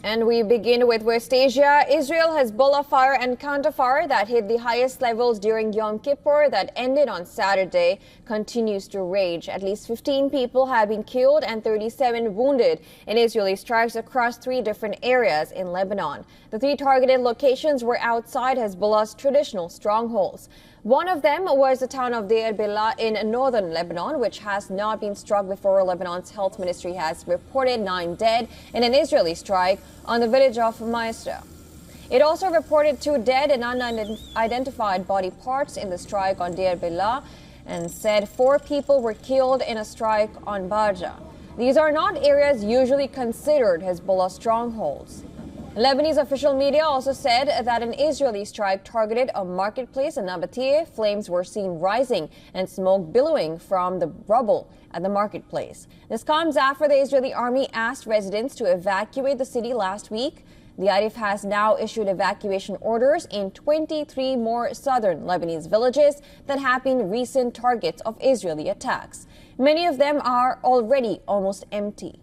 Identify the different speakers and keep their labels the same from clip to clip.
Speaker 1: And we begin with West Asia. Israel-Hezbollah fire and counterfire that hit the highest levels during Yom Kippur that ended on Saturday continues to rage. At least 15 people have been killed and 37 wounded in Israeli strikes across 3 different areas in Lebanon. The 3 targeted locations were outside Hezbollah's traditional strongholds. One of them was the town of Deir in northern Lebanon, which has not been struck before. Lebanon's health ministry has reported 9 dead in an Israeli strike on the village of Maisra. It also reported 2 dead and unidentified body parts in the strike on Deir and said 4 people were killed in a strike on Barja. These are not areas usually considered Hezbollah strongholds. Lebanese official media also said that an Israeli strike targeted a marketplace in Nabatea. Flames were seen rising and smoke billowing from the rubble at the marketplace. This comes after the Israeli army asked residents to evacuate the city last week. The IDF has now issued evacuation orders in 23 more southern Lebanese villages that have been recent targets of Israeli attacks. Many of them are already almost empty.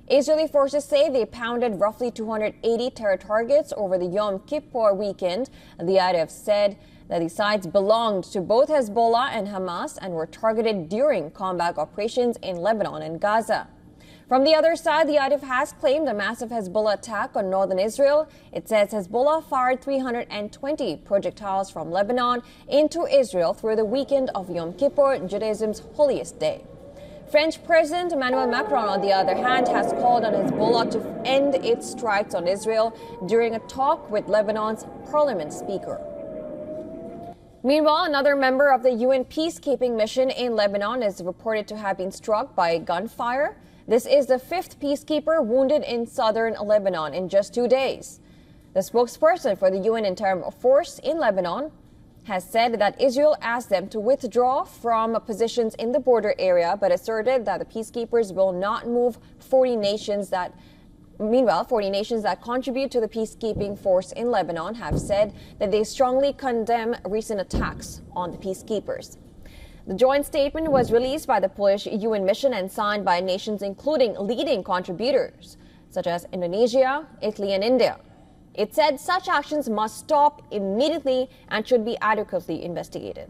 Speaker 1: Israeli forces say they pounded roughly 280 terror targets over the Yom Kippur weekend. The IDF said that the sites belonged to both Hezbollah and Hamas and were targeted during combat operations in Lebanon and Gaza. From the other side, the IDF has claimed a massive Hezbollah attack on northern Israel. It says Hezbollah fired 320 projectiles from Lebanon into Israel through the weekend of Yom Kippur, Judaism's holiest day. French President Emmanuel Macron, on the other hand, has called on Hezbollah to end its strikes on Israel during a talk with Lebanon's parliament speaker. Meanwhile, another member of the UN peacekeeping mission in Lebanon is reported to have been struck by gunfire. This is the 5th peacekeeper wounded in southern Lebanon in just 2 days. The spokesperson for the UN interim force in Lebanon has said that Israel asked them to withdraw from positions in the border area, but asserted that the peacekeepers will not move 40 nations that contribute to the peacekeeping force in Lebanon have said that they strongly condemn recent attacks on the peacekeepers. The joint statement was released by the Polish UN mission and signed by nations including leading contributors such as Indonesia, Italy, and India. It said such actions must stop immediately and should be adequately investigated.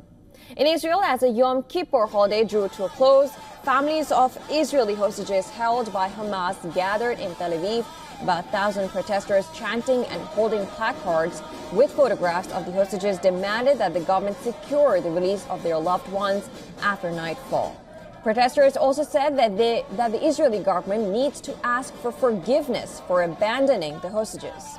Speaker 1: In Israel, as the Yom Kippur holiday drew to a close, families of Israeli hostages held by Hamas gathered in Tel Aviv. About 1,000 protesters chanting and holding placards with photographs of the hostages demanded that the government secure the release of their loved ones after nightfall. Protesters also said that the Israeli government needs to ask for forgiveness for abandoning the hostages.